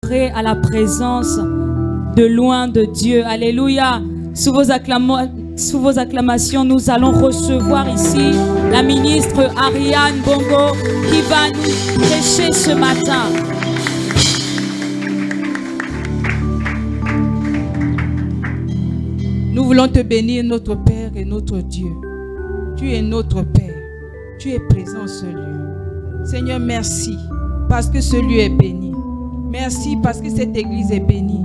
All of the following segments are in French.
prêts à la présence de loin de Dieu. Alléluia. Sous vos acclamations, nous allons recevoir ici la ministre Ariane Bongo qui va nous prêcher ce matin. Nous voulons te bénir, notre Père et notre Dieu. Tu es notre Père. Tu es présent en ce lieu. Seigneur, merci parce que ce lieu est béni. Merci parce que cette église est bénie.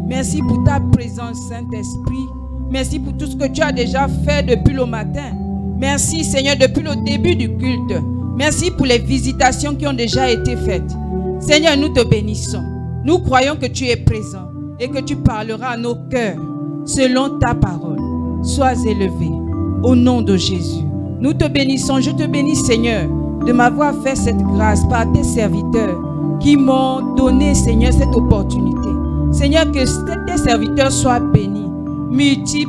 Merci pour ta présence, Saint-Esprit. Merci pour tout ce que tu as déjà fait depuis le matin. Merci, Seigneur, depuis le début du culte. Merci pour les visitations qui ont déjà été faites. Seigneur, nous te bénissons. Nous croyons que tu es présent et que tu parleras à nos cœurs selon ta parole. Sois élevé au nom de Jésus. Nous te bénissons. Je te bénis, Seigneur, de m'avoir fait cette grâce par tes serviteurs qui m'ont donné, Seigneur, cette opportunité. Seigneur, que tes serviteurs soient bénis,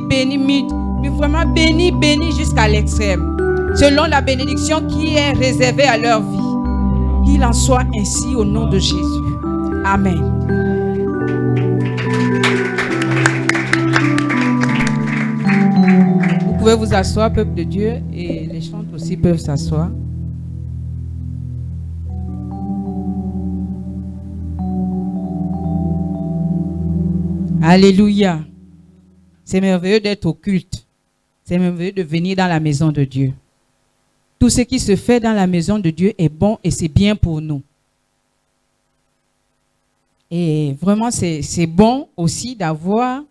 bénis, mais vraiment bénis jusqu'à l'extrême, selon la bénédiction qui est réservée à leur vie. Qu'il en soit ainsi au nom de Jésus. Amen. Vous pouvez vous asseoir, peuple de Dieu, et les chantres aussi peuvent s'asseoir. Alléluia. C'est merveilleux d'être au culte. C'est merveilleux de venir dans la maison de Dieu. Tout ce qui se fait dans la maison de Dieu est bon et c'est bien pour nous. Et vraiment, c'est bon aussi d'avoir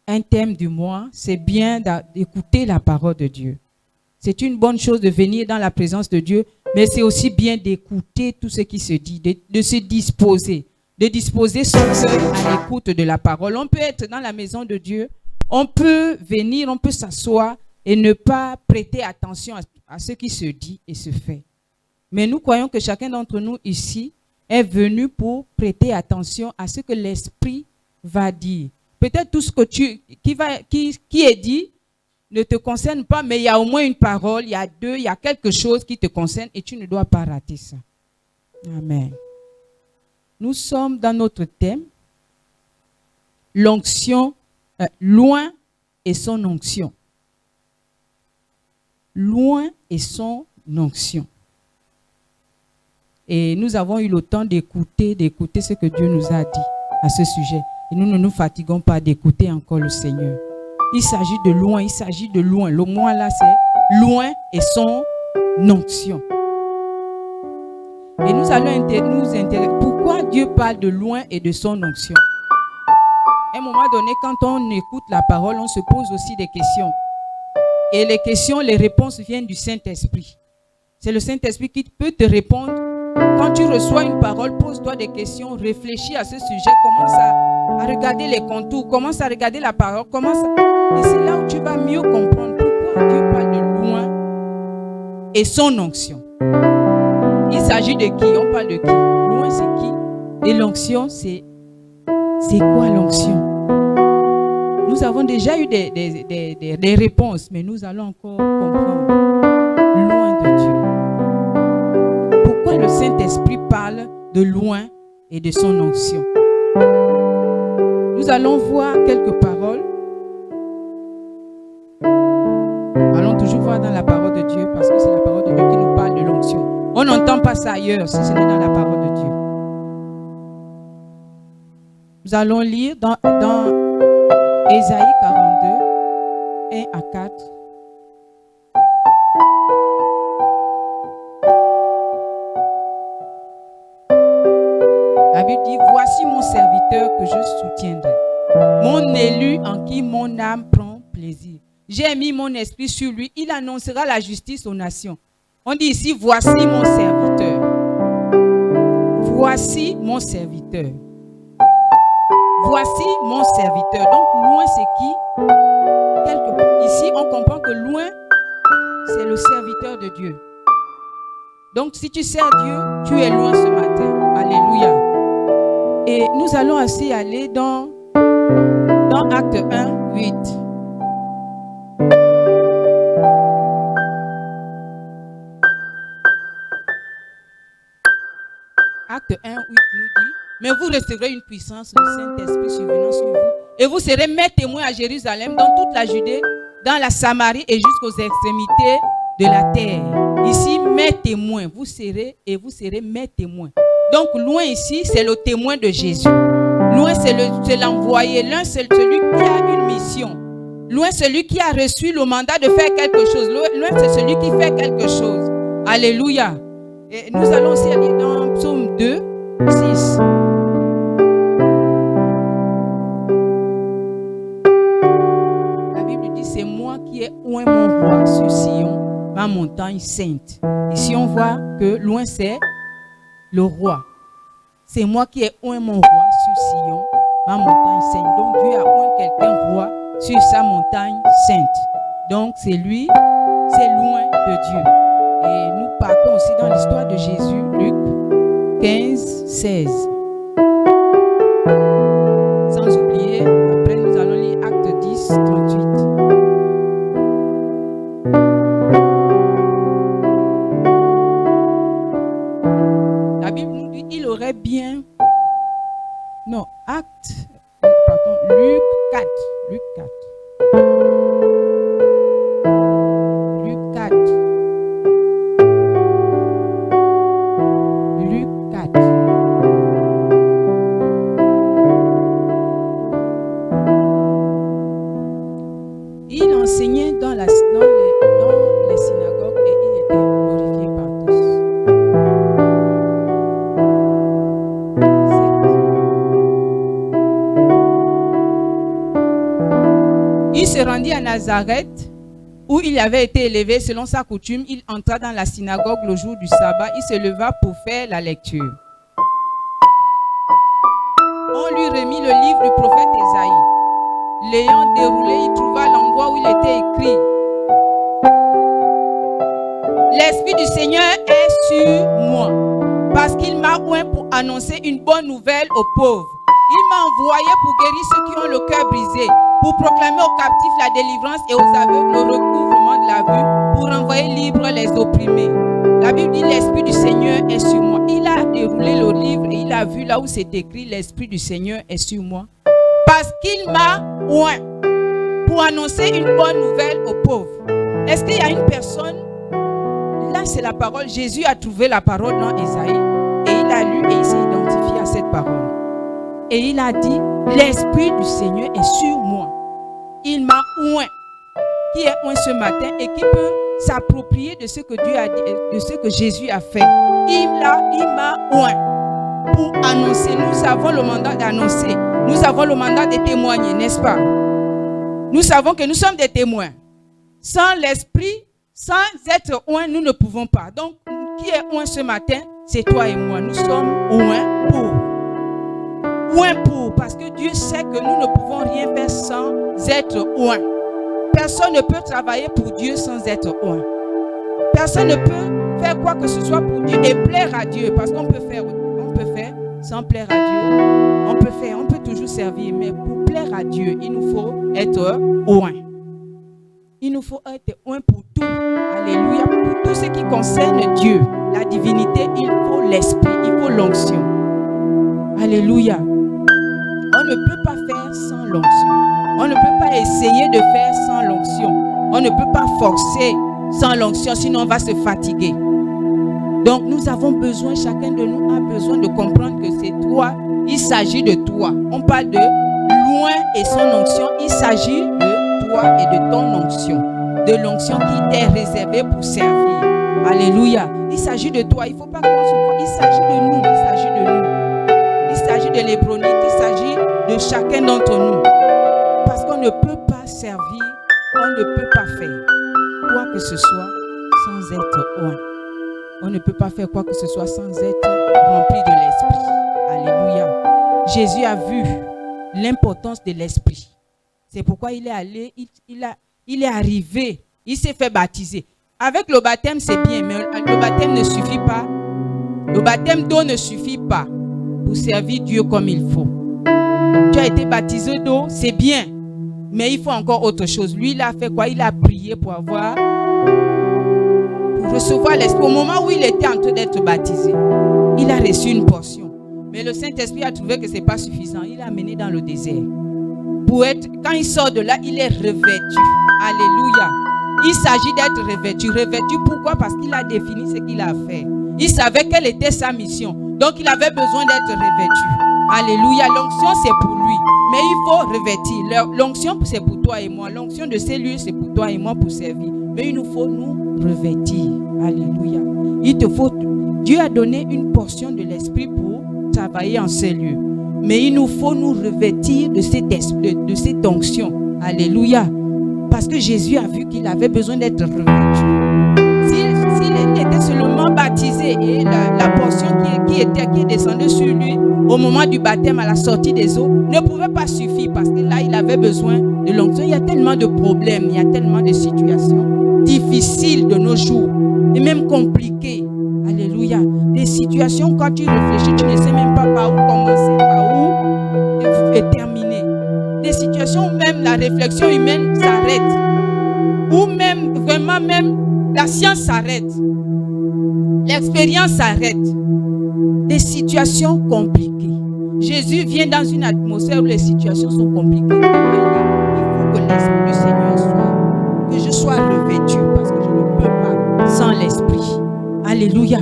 un thème du mois. C'est bien d'écouter la parole de Dieu. C'est une bonne chose de venir dans la présence de Dieu, mais c'est aussi bien d'écouter tout ce qui se dit, de se disposer. De disposer son cœur à l'écoute de la parole. On peut être dans la maison de Dieu, on peut venir, on peut s'asseoir et ne pas prêter attention à ce qui se dit et se fait. Mais nous croyons que chacun d'entre nous ici est venu pour prêter attention à ce que l'Esprit va dire. Peut-être tout ce que qui est dit ne te concerne pas, mais il y a au moins une parole, il y a quelque chose qui te concerne et tu ne dois pas rater ça. Amen. Nous sommes dans notre thème, l'onction, loin et son onction. Loin et son onction. Et nous avons eu le temps d'écouter ce que Dieu nous a dit à ce sujet. Et nous ne nous fatiguons pas d'écouter encore le Seigneur. Il s'agit de loin, il s'agit de loin. Le moins là, c'est loin et son onction. Et nous allons nous intéresser. Pourquoi Dieu parle de loin et de son onction? À un moment donné, quand on écoute la parole, on se pose aussi des questions. Et les questions, les réponses viennent du Saint-Esprit. C'est le Saint-Esprit qui peut te répondre. Quand tu reçois une parole, pose-toi des questions, réfléchis à ce sujet, commence à regarder les contours, commence à regarder la parole, et c'est là où tu vas mieux comprendre pourquoi Dieu parle de loin et son onction. Il s'agit de qui? On parle de qui? Loin, c'est qui? Et l'onction, c'est quoi l'onction? Nous avons déjà eu des réponses, mais nous allons encore comprendre. Loin de Dieu. Pourquoi le Saint-Esprit parle de loin et de son onction? Nous allons voir quelques paroles. Allons toujours voir dans la parole de Dieu, parce que c'est la parole de Dieu qui nous parle de l'onction. On n'entend pas ça ailleurs, si ce n'est dans la parole de Dieu. Nous allons lire dans Ésaïe 42, 1 à 4. La Bible dit, voici mon serviteur que je soutiendrai, mon élu en qui mon âme prend plaisir. J'ai mis mon esprit sur lui, il annoncera la justice aux nations. On dit ici, voici mon serviteur. Voici mon serviteur. Voici mon serviteur. Donc, loin, c'est qui? Ici, on comprend que loin, c'est le serviteur de Dieu. Donc, si tu sers Dieu, tu es loin ce matin. Alléluia. Et nous allons aussi aller dans Acte 1, 8. Acte 1, 8 nous dit, mais vous recevrez une puissance, le Saint-Esprit survenant sur vous. Et vous serez mes témoins à Jérusalem, dans toute la Judée, dans la Samarie et jusqu'aux extrémités de la terre. Ici, mes témoins, vous serez mes témoins. Donc, loin ici, c'est le témoin de Jésus. Loin, c'est l'envoyé. Loin, c'est celui qui a une mission. Loin, celui qui a reçu le mandat de faire quelque chose. Loin, c'est celui qui fait quelque chose. Alléluia. Et nous allons aussi aller dans Psaume 2, 6. La Bible dit, c'est moi qui ai oint mon roi sur Sion, ma montagne sainte. Ici, on voit que loin, c'est le roi. C'est moi qui ai oint mon roi sur Sion, ma montagne sainte. Donc Dieu a oint quelqu'un roi sur sa montagne sainte. Donc c'est lui, c'est loin de Dieu. Et nous partons aussi dans l'histoire de Jésus, Luc 15, 16. Sans oublier, après nous allons lire Acte 10, 38. La Bible nous dit, il aurait bien... Non, Luc 4. Luc 4. Luc 4. Luc 4. Il enseignait dans les synagogues et il était glorifié par tous. Il se rendit à Nazareth, où il avait été élevé selon sa coutume. Il entra dans la synagogue le jour du sabbat. Il se leva pour faire la lecture. On lui remit le livre du prophète Ésaïe. L'ayant déroulé, il trouva l'endroit où il était écrit: L'Esprit du Seigneur est sur moi, parce qu'il m'a oint pour annoncer une bonne nouvelle aux pauvres. Il m'a envoyé pour guérir ceux qui ont le cœur brisé, pour proclamer aux captifs la délivrance et aux aveugles le recouvrement de la vue, pour renvoyer libres les opprimés. La Bible dit: l'Esprit du Seigneur est sur moi. Il a déroulé le livre et il a vu là où c'est écrit: l'Esprit du Seigneur est sur moi, parce qu'il m'a oint pour annoncer une bonne nouvelle aux pauvres. Est-ce qu'il y a une personne? Là, c'est la parole. Jésus a trouvé la parole dans Ésaïe et il a lu et il s'est identifié à cette parole. Et il a dit: l'Esprit du Seigneur est sur moi. Il m'a oint. Qui est oint ce matin et qui peut s'approprier de ce que Dieu a dit, de ce que Jésus a fait. Il m'a oint pour annoncer. Nous avons le mandat d'annoncer. Nous avons le mandat de témoigner, n'est-ce pas? Nous savons que nous sommes des témoins. Sans l'Esprit, sans être oint, nous ne pouvons pas. Donc, qui est oint ce matin? C'est toi et moi. Nous sommes oint pour. Oint pour, parce que Dieu sait que nous ne pouvons rien faire sans être oint. Personne ne peut travailler pour Dieu sans être oint. Personne ne peut faire quoi que ce soit pour Dieu et plaire à Dieu, parce qu'on peut faire sans plaire à Dieu. On peut toujours servir, mais pour plaire à Dieu, il nous faut être oint. Il nous faut être oint pour tout. Alléluia. Pour tout ce qui concerne Dieu, la divinité, il faut l'esprit, il faut l'onction. Alléluia. On ne peut pas faire sans l'onction. On ne peut pas essayer de faire sans l'onction. On ne peut pas forcer sans l'onction, sinon on va se fatiguer. Donc nous avons besoin, chacun de nous a besoin de comprendre que c'est toi. Il s'agit de toi. On parle de loin et son onction. Il s'agit de toi et de ton onction. De l'onction qui t'est réservée pour servir. Alléluia. Il s'agit de toi. Il ne faut pas qu'on se voit. Il s'agit de nous. Il s'agit de nous. Il s'agit de l'hébronite, il s'agit de chacun d'entre nous. Parce qu'on ne peut pas servir, on ne peut pas faire quoi que ce soit sans être oint. On ne peut pas faire quoi que ce soit sans être rempli de l'esprit. Alléluia. Jésus a vu l'importance de l'esprit. C'est pourquoi il est allé, il est arrivé, il s'est fait baptiser. Avec le baptême, c'est bien, mais le baptême ne suffit pas. Le baptême d'eau ne suffit pas pour servir Dieu comme il faut. Tu as été baptisé d'eau, c'est bien, mais il faut encore autre chose. Lui, il a fait quoi? Il a prié pour recevoir l'esprit. Au moment où il était en train d'être baptisé, il a reçu une portion. Mais le Saint-Esprit a trouvé que ce n'est pas suffisant. Il l'a amené dans le désert. Quand il sort de là, il est revêtu. Alléluia. Il s'agit d'être revêtu. Revêtu pourquoi? Parce qu'il a défini ce qu'il a fait. Il savait quelle était sa mission. Donc il avait besoin d'être revêtu. Alléluia. L'onction c'est pour lui. Mais il faut revêtir. L'onction c'est pour toi et moi. L'onction de ces lieux c'est pour toi et moi pour servir. Mais il nous faut nous revêtir. Alléluia. Dieu a donné une portion de l'esprit pour travailler en ces lieux. Mais il nous faut nous revêtir de cette onction. Alléluia. Parce que Jésus a vu qu'il avait besoin d'être revêtu. S'il était seulement baptisé et la portion qui est descendue sur lui au moment du baptême à la sortie des eaux ne pouvait pas suffire parce que là il avait besoin de l'onction. Il y a tellement de problèmes, il y a tellement de situations difficiles de nos jours et même compliquées. Alléluia. Des situations quand tu réfléchis, tu ne sais même pas par où commencer, par où terminer. Des situations où même la réflexion humaine s'arrête. Ou même, vraiment même, la science s'arrête. L'expérience s'arrête. Des situations compliquées. Jésus vient dans une atmosphère où les situations sont compliquées. Il faut que l'Esprit du Seigneur soit, que je sois revêtu parce que je ne peux pas sans l'Esprit. Alléluia.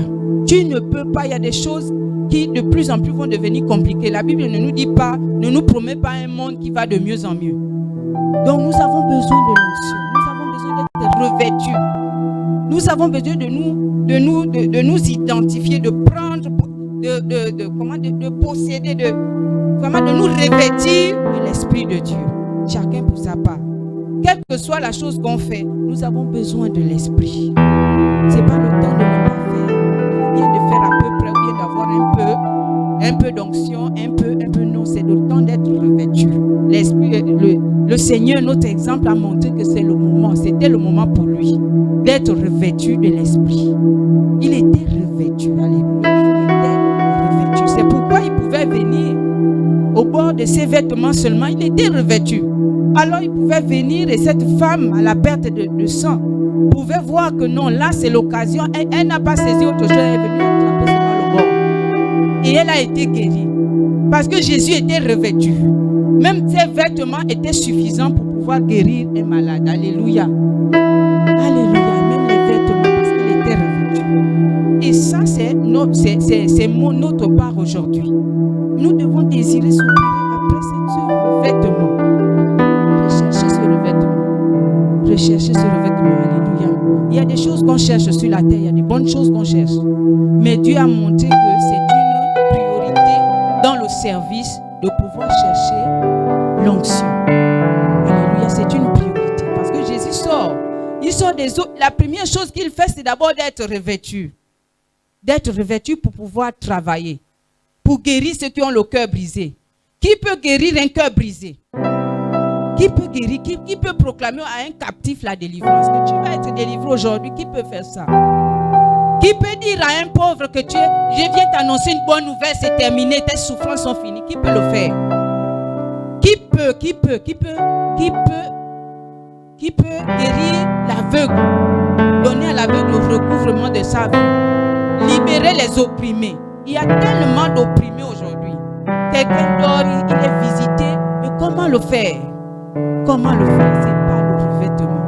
Tu ne peux pas, il y a des choses qui de plus en plus vont devenir compliquées. La Bible ne nous dit pas, ne nous promet pas un monde qui va de mieux en mieux. Donc nous avons besoin de l'onction. Nous avons besoin d'être revêtus. Nous avons besoin de nous identifier, de prendre, de posséder, vraiment de nous revêtir de l'Esprit de Dieu. Chacun pour sa part. Quelle que soit la chose qu'on fait, nous avons besoin de l'Esprit. Ce n'est pas le temps de ne pas faire, ou bien de faire à peu près, ou bien d'avoir un peu d'onction, un peu, non, c'est le temps d'être revêtu. L'Esprit, le Seigneur, notre exemple, a montré que c'est le moment, c'était le moment pour lui d'être revêtu de l'Esprit. Il était revêtu, alléluia, il était revêtu. C'est pourquoi il pouvait venir au bord de ses vêtements seulement, il était revêtu. Alors il pouvait venir et cette femme à la perte de sang pouvait voir que non, là c'est l'occasion. Elle n'a pas saisi autre chose, elle est venue attraper seulement le bord. Et elle a été guérie. Parce que Jésus était revêtu. Même ses vêtements étaient suffisants pour pouvoir guérir un malade. Alléluia. Alléluia. Même les vêtements parce qu'il était revêtu. Et ça c'est notre part aujourd'hui. Nous devons désirer soupirer après ce revêtement. Rechercher ce revêtement. Rechercher ce revêtement. Alléluia. Il y a des choses qu'on cherche sur la terre. Il y a des bonnes choses qu'on cherche. Mais Dieu a montré que c'est une priorité dans le service de pouvoir chercher l'onction. Alléluia. C'est une priorité. Parce que Jésus sort. Il sort des eaux. La première chose qu'il fait, c'est d'abord d'être revêtu. D'être revêtu pour pouvoir travailler. Pour guérir ceux qui ont le cœur brisé. Qui peut guérir un cœur brisé? Qui peut guérir? Qui peut proclamer à un captif la délivrance? Que tu vas être délivré aujourd'hui. Qui peut faire ça? Qui peut dire à un pauvre que je viens t'annoncer une bonne nouvelle, c'est terminé, tes souffrances sont finies? Qui peut le faire? Qui peut guérir l'aveugle? Donner à l'aveugle le recouvrement de sa vue. Libérer les opprimés. Il y a tellement d'opprimés aujourd'hui. Quelqu'un dort, il est visité. Mais comment le faire? Comment le faire? C'est par le revêtement.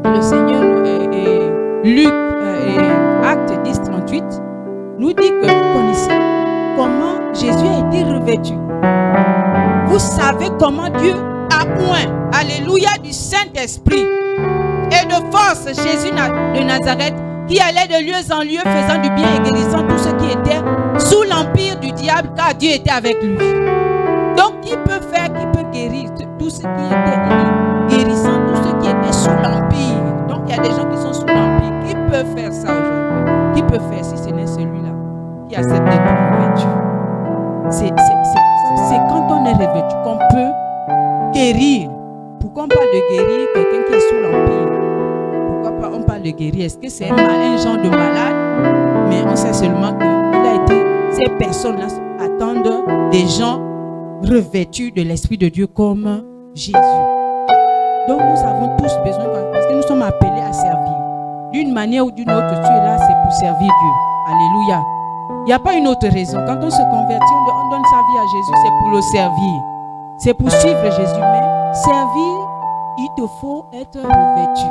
Le Seigneur, Luc, Acte 10, 38, nous dit que vous connaissez comment Jésus a été revêtu. Vous savez comment Dieu a oint, alléluia, du Saint-Esprit et de force Jésus de Nazareth, qui allait de lieu en lieu faisant du bien et guérissant tous ceux qui étaient sous l'empire du diable, car Dieu était avec lui. Donc qui peut faire, qui peut guérir tous ceux qui étaient guérissant, tous ceux qui étaient sous l'empire? Donc il y a des gens qui sont sous l'empire. Qui peut faire ça aujourd'hui? Qui peut faire si ce n'est celui-là qui accepte d'être revêtu? C'est quand on est revêtu qu'on peut guérir. Pourquoi on parle de guérir quelqu'un qui est sous l'empire? Pourquoi on parle de guérir? Est-ce que c'est un genre de malade? Mais on sait seulement que ces personnes-là attendent des gens revêtus de l'Esprit de Dieu comme Jésus. Donc nous avons tous besoin, parce que nous sommes appelés à servir. D'une manière ou d'une autre, tu es là, c'est pour servir Dieu. Alléluia. Il n'y a pas une autre raison. Quand on se convertit, on donne sa vie à Jésus, c'est pour le servir. C'est pour suivre Jésus. Mais servir, il te faut être revêtu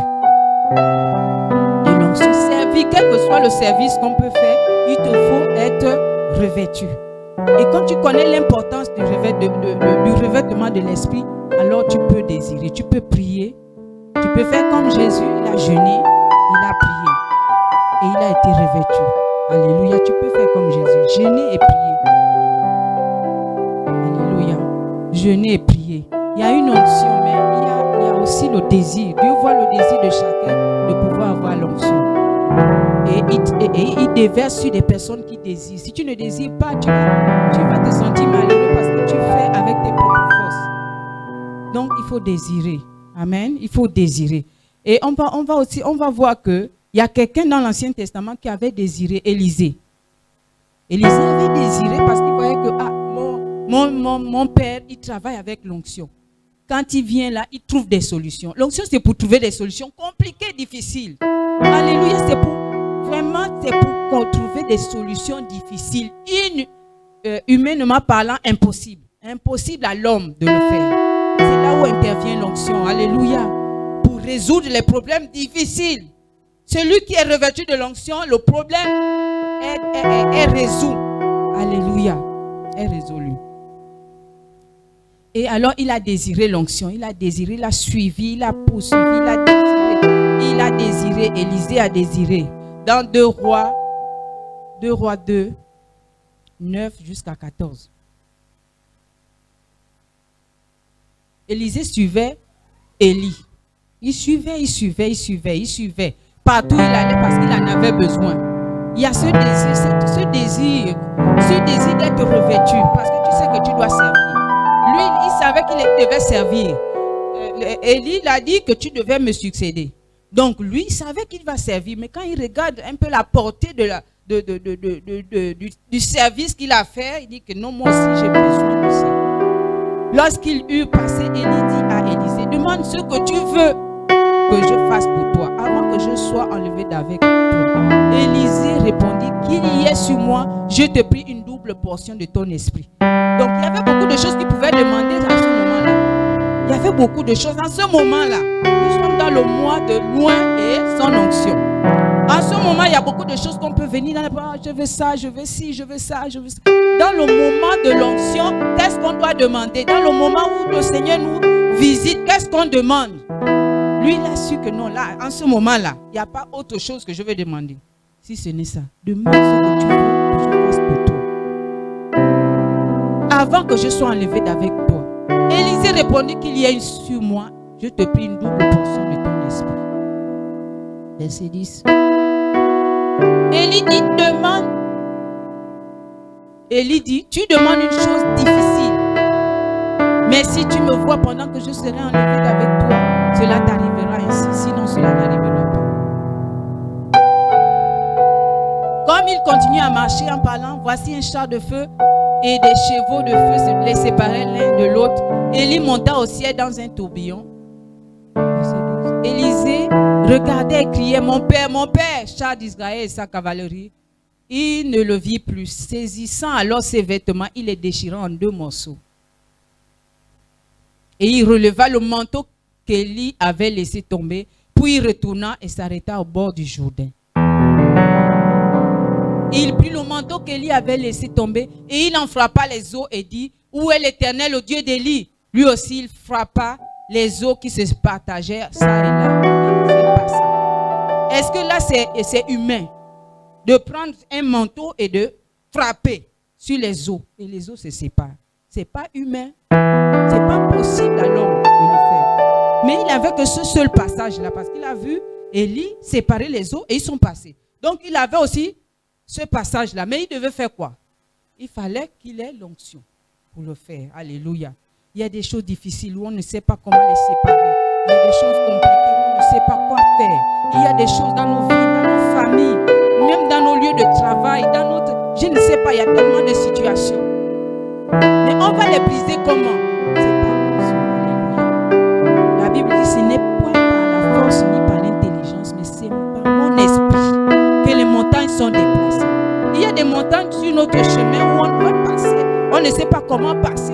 de l'onction. Servir, quel que soit le service qu'on peut faire, il te faut être revêtu. Et quand tu connais l'importance du revêtement de l'esprit, alors tu peux désirer, tu peux prier, tu peux faire comme Jésus, il a jeûné, il a prié et il a été revêtu. Alléluia, tu peux faire comme Jésus, jeûner et prier. Alléluia, jeûner et prier. Il y a une onction, mais il y a aussi le désir. Dieu voit le désir de chacun de pouvoir avoir l'onction. Et il déverse sur des personnes qui désirent. Si tu ne désires pas, tu vas te sentir malheureux parce que tu fais avec tes propres forces. Donc, il faut désirer. Amen. Il faut désirer. Et on va voir qu'il y a quelqu'un dans l'Ancien Testament qui avait désiré Élisée. Élisée avait désiré parce qu'il voyait que mon père, il travaille avec l'onction. Quand il vient là, il trouve des solutions. L'onction, c'est pour trouver des solutions compliquées, difficiles. Alléluia, c'est pour trouver des solutions difficiles, humainement parlant, impossibles. Impossible à l'homme de le faire. C'est là où intervient l'onction. Alléluia. Pour résoudre les problèmes difficiles. Celui qui est revêtu de l'onction, le problème est résolu. Alléluia. Est résolu. Et alors, il a désiré l'onction. Il a désiré, il a suivi, il a poursuivi, il a désiré. Il a désiré, Élisée a désiré. Dans 2 Rois 2, 9 jusqu'à 14. Élisée suivait Élie. Il suivait. Partout il allait parce qu'il en avait besoin. Il y a ce désir d'être revêtu parce que tu sais que tu dois servir. Lui, il savait qu'il devait servir. Élie l'a dit que tu devais me succéder. Donc lui, il savait qu'il va servir. Mais quand il regarde un peu la portée du service qu'il a fait, il dit que non, moi aussi j'ai besoin de ça. Lorsqu'il eut passé, Élie dit à Élisée, demande ce que tu veux que je fasse pour toi avant que je sois enlevé d'avec toi. Élisée répondit, qu'il y ait sur moi, je te prie une double portion de ton esprit. Donc il y avait beaucoup de choses qu'il pouvait demander à ce moment-là. Il y avait beaucoup de choses en ce moment-là. Nous sommes dans le mois de loin et son onction. En ce moment, il y a beaucoup de choses qu'on peut venir dans la je veux ça, je veux ci, je veux ça, je veux ça. Dans le moment de l'onction, qu'est-ce qu'on doit demander? Dans le moment où le Seigneur nous visite, qu'est-ce qu'on demande? Lui, il a su que non, là, en ce moment-là, il n'y a pas autre chose que je vais demander. Si ce n'est ça, demande ce que tu veux que je fasse pour toi. Avant que je sois enlevé d'avec toi. Élisée répondit qu'il y ait sur moi, je te prie une double portion de ton esprit. Verset 10. Élie dit, demande. Élie dit, tu demandes une chose difficile. Mais si tu me vois pendant que je serai enlevé d'avec toi, cela t'arrivera ainsi. Sinon, cela n'arrivera pas. Comme il continue à marcher en parlant, voici un char de feu et des chevaux de feu les séparaient l'un de l'autre. Élie monta au ciel dans un tourbillon. Élisée regardait et criait, mon père, char d'Israël et sa cavalerie. Il ne le vit plus. Saisissant alors ses vêtements, il les déchira en 2 morceaux. Et il releva le manteau qu'Élie avait laissé tomber, puis il retourna et s'arrêta au bord du Jourdain. Il prit le manteau qu'Élie avait laissé tomber et il en frappa les eaux et dit, où est l'Éternel, le Dieu d'Élie? Lui aussi, il frappa les eaux qui se partagèrent, ça et là, et passa. Est-ce que là, c'est humain de prendre un manteau et de frapper sur les eaux et les eaux se séparent? C'est pas humain. C'est pas possible à l'homme de le faire. Mais il n'avait que ce seul passage-là parce qu'il a vu Élie séparer les eaux et ils sont passés. Donc il avait aussi ce passage-là. Mais il devait faire quoi? Il fallait qu'il ait l'onction pour le faire. Alléluia. Il y a des choses difficiles où on ne sait pas comment les séparer. Il y a des choses compliquées où on ne sait pas quoi faire. Il y a des choses dans nos vies, dans nos familles, même dans nos lieux de travail, dans notre... Je ne sais pas, il y a tellement de situations. Mais on va les briser comment? C'est par l'onction. Alléluia. La Bible dit, ce n'est point par la force ni par l'intelligence, mais c'est par mon esprit que les montagnes sont déplacées. Il y a a des montagnes sur notre chemin où on doit passer. On ne sait pas comment passer,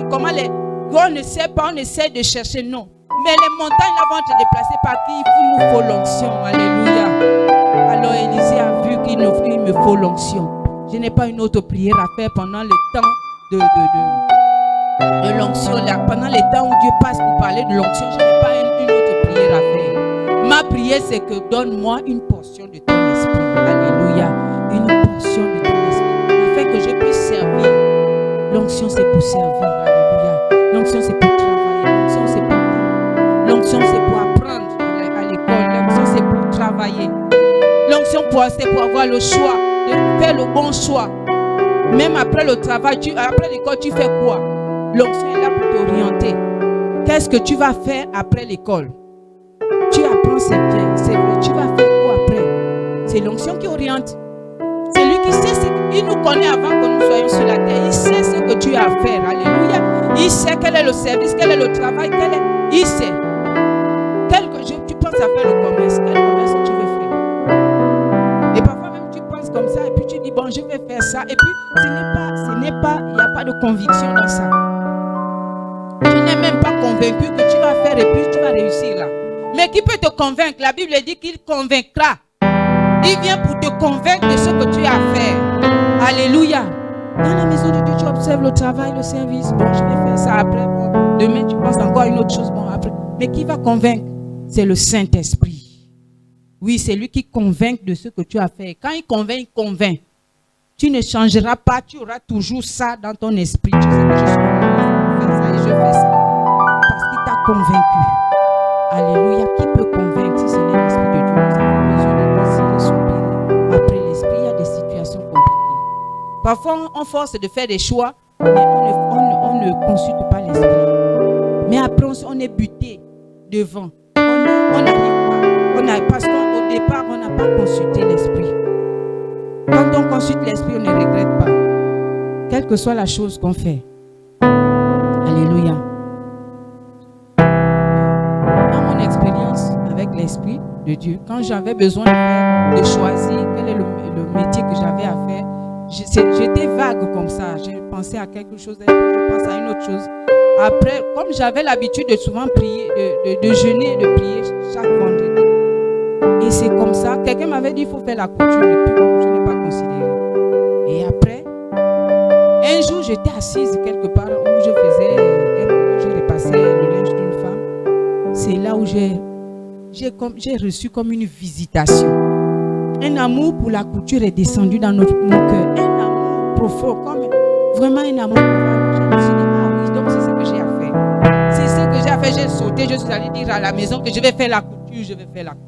on ne sait pas, on essaie de chercher, non. Mais les montagnes là vont te déplacer par qui il nous faut l'onction. Alléluia. Alors Élisée a vu qu'il me faut l'onction. Je n'ai pas une autre prière à faire pendant le temps de l'onction. Pendant les temps où Dieu passe pour parler de l'onction, je n'ai pas une autre prière à faire. Ma prière, c'est que donne-moi une portion de ton esprit. Alléluia. Une portion de ton esprit. Afin que je puisse servir. L'onction, c'est pour servir. Alléluia. L'onction, c'est pour travailler. L'onction, c'est pour tout. L'onction, c'est pour apprendre à l'école. L'onction, c'est pour travailler. L'onction, c'est pour avoir le choix, de faire le bon choix. Même après le travail, après l'école, tu fais quoi? L'onction est là pour t'orienter. Qu'est-ce que tu vas faire après l'école? Tu apprends, c'est bien, c'est vrai. Tu vas faire quoi après? C'est l'onction qui oriente. C'est lui qui sait, il nous connaît avant que nous soyons sur la terre. Il sait ce que tu as à faire. Alléluia. Il sait quel est le service, quel est le travail, il sait. Tu penses à faire le commerce. Quel commerce tu veux faire? Et parfois même tu penses comme ça et puis tu dis bon, je vais faire ça. Et puis il n'y a pas de conviction dans ça. Tu n'es même pas convaincu que tu vas faire et puis tu vas réussir là. Mais qui peut te convaincre? La Bible dit qu'il convaincra. Il vient pour te convaincre de ce que tu as à faire. Alléluia. Dans la maison de Dieu, tu observes le travail, le service. Bon, je vais faire ça après. Bon, demain, tu penses encore à une autre chose. Bon, après. Mais qui va convaincre? C'est le Saint-Esprit. Oui, c'est lui qui convainc de ce que tu as fait. Quand il convainc. Tu ne changeras pas. Tu auras toujours ça dans ton esprit. Tu sais que je suis faire ça et je fais ça. Parce qu'il t'a convaincu. Alléluia. Qui peut convaincre si ce n'est l'Esprit de Dieu? Nous avons besoin de désirer, soupirer. Après l'Esprit, il y a des situations compliquées. Parfois, on force de faire des choix, mais on ne consulte pas l'Esprit. Mais après, on est buté devant. On n'arrive pas. Parce qu'au départ, on n'a pas consulté l'Esprit. Quand on consulte l'Esprit, on ne regrette pas. Quelle que soit la chose qu'on fait. Alléluia. Dans mon expérience avec l'Esprit de Dieu, quand j'avais besoin de choisir quel est le métier que j'avais à faire, j'étais vague comme ça. Je pensais à quelque chose, je pense à une autre chose. Après, comme j'avais l'habitude de souvent prier, de jeûner, de prier chaque vendredi. Et c'est comme ça. Quelqu'un m'avait dit qu'il faut faire la couture. Et puis bon, je n'ai pas considéré. Et après, un jour, j'étais assise quelque part où je repassais le linge d'une femme. C'est là où j'ai reçu comme une visitation. Un amour pour la couture est descendu dans mon cœur. Un amour profond, comme vraiment un amour profond. Je me suis dit, ah oui, donc c'est ce que j'ai à faire. C'est ce que j'ai à faire. J'ai sauté, je suis allée dire à la maison que je vais faire la couture, je vais faire la couture.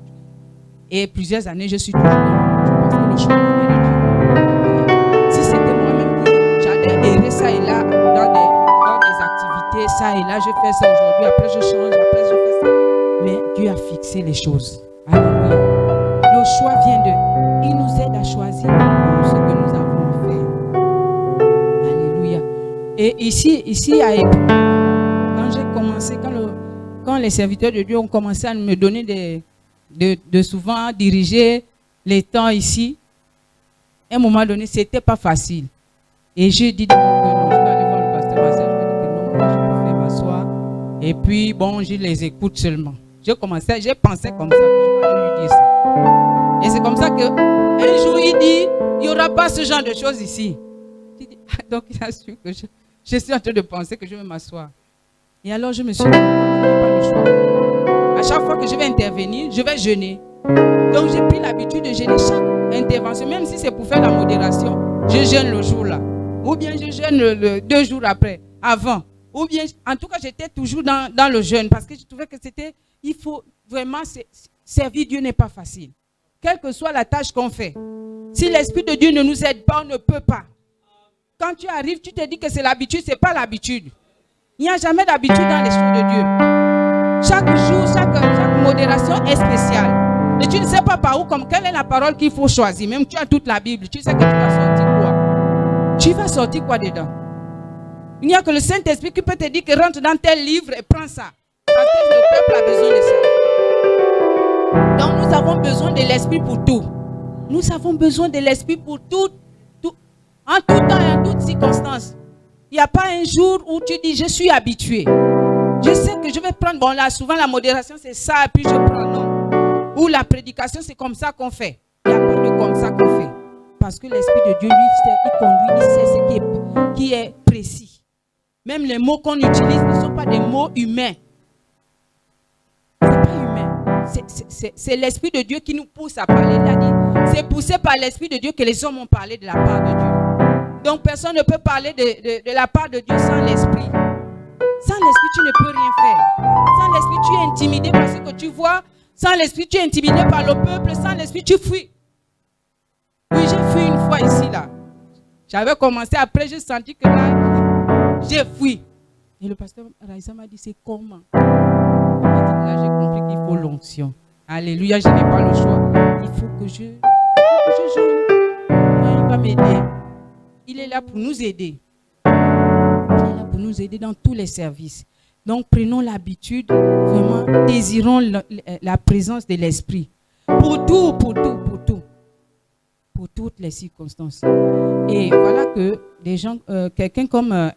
Et plusieurs années, je suis toujours dans la couture parce que le choix venait de Dieu. Si c'était moi-même qui j'allais errer ça et là, dans des activités, ça et là, je fais ça aujourd'hui, après je change, après je fais ça. Mais Dieu a fixé les choses. Alléluia. Le choix vient de... Il nous aide à choisir ce que nous avons à faire. Alléluia. Et ici à Époux, quand j'ai commencé, quand les serviteurs de Dieu ont commencé à me donner de souvent diriger les temps ici, à un moment donné, c'était pas facile. Et j'ai dit dans mon cœur, non, je vais aller voir le pasteur Marcel, je vais dire que non, moi je préfère m'asseoir. Et puis, bon, je les écoute seulement. J'ai pensé comme ça, que je vais aller lui dire ça. Et c'est comme ça qu'un jour, il dit, il n'y aura pas ce genre de choses ici. J'ai dit, donc il a su que je suis en train de penser que je vais m'asseoir. Et alors, je me suis dit, je n'ai pas le choix. À chaque fois que je vais intervenir, je vais jeûner. Donc, j'ai pris l'habitude de jeûner chaque intervention, même si c'est pour faire la modération, je jeûne le jour là. Ou bien je jeûne 2 jours après, avant. Ou bien, en tout cas, j'étais toujours dans le jeûne parce que je trouvais que il faut vraiment, servir Dieu n'est pas facile. Quelle que soit la tâche qu'on fait. Si l'Esprit de Dieu ne nous aide pas, on ne peut pas. Quand tu arrives, tu te dis que c'est l'habitude, ce n'est pas l'habitude. Il n'y a jamais d'habitude dans les choses de Dieu. Chaque jour, chaque modération est spéciale. Et tu ne sais pas par où, comme quelle est la parole qu'il faut choisir. Même tu as toute la Bible, tu sais que tu vas sortir quoi. Tu vas sortir quoi dedans? Il n'y a que le Saint-Esprit qui peut te dire que rentre dans tel livre et prends ça. Parce que le peuple a besoin de ça. Donc nous avons besoin de l'Esprit pour tout. Nous avons besoin de l'Esprit pour tout. En tout temps et en toutes circonstances. Il n'y a pas un jour où tu dis, je suis habitué. Je sais que je vais prendre, bon là, souvent la modération c'est ça, et puis je prends, non. Ou la prédication c'est comme ça qu'on fait. Il n'y a pas de comme ça qu'on fait. Parce que l'Esprit de Dieu, lui, il conduit, il sait ce qui est précis. Même les mots qu'on utilise ne sont pas des mots humains. Ce n'est pas humain. C'est l'Esprit de Dieu qui nous pousse à parler. Il a dit, c'est poussé par l'Esprit de Dieu que les hommes ont parlé de la part de Dieu. Donc personne ne peut parler de la part de Dieu sans l'Esprit. Sans l'Esprit, tu ne peux rien faire. Sans l'Esprit, tu es intimidé par ce que tu vois. Sans l'Esprit, tu es intimidé par le peuple. Sans l'Esprit, tu fuis. Oui, j'ai fui une fois ici, là. J'avais commencé, après j'ai senti que là, j'ai fui. Et le pasteur Raïssa m'a dit, c'est comment? Là, j'ai compris qu'il faut l'onction. Alléluia, je n'ai pas le choix. Il faut que je il va m'aider. Il est là pour nous aider. Il est là pour nous aider dans tous les services. Donc, prenons l'habitude, vraiment, désirons la présence de l'Esprit. Pour tout. Pour toutes les circonstances. Et voilà que des gens, quelqu'un comme